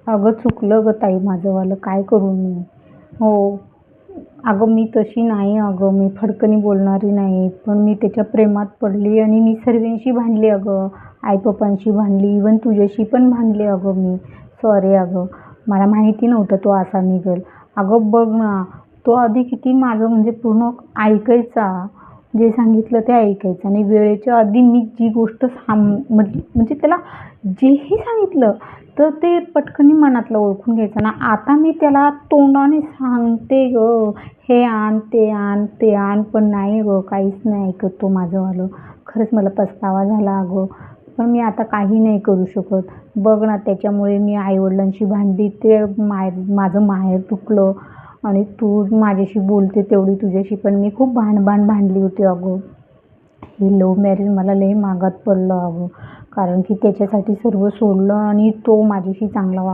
अगं चुकलं गं ताई माझंवालं, काय करू मी? हो. अगं मी तशी नाही अगं, मी फडकणी बोलणारी नाही. पण मी त्याच्या प्रेमात पडली आणि मी सर्वांशी भांडली अगं. आई-पप्पांशी भांडली, इव्हन तुझ्याशी पण भांडली अगं मी. सॉरी अगं. मला माहिती नव्हतं तो असा निघेल. अगं बघ ना, तो आधी किती माझं म्हणजे पूर्ण ऐकायचा. जे सांगितलं ते ऐकायचं आणि वेळेच्या आधी मी जी गोष्ट म्हणजे त्याला जेही सांगितलं तर ते पटकन मनातलं ओळखून घ्यायचं ना. आता मी त्याला तोंडाने सांगते गं, हे आण, ते आण, ते आण, पण नाही गं, काहीच नाही ऐकत तो माझंवालं. खरंच मला पस्तावा झाला अगं. पण मी आता काही नाही करू शकत. बघ ना, त्याच्यामुळे मी आई-वडिलांशी भांडली, ते माझं माहेर तुटलं आणि तू माझ्याशी बोलते तेवढी तुझ्याशी पण मी खूप भांडली होती अगं. हे लव्ह मॅरेज मला लई महागात पडलं अगं. कारण की त्याच्यासाठी सर्व सोडलं आणि तो माझ्याशी चांगला वागला.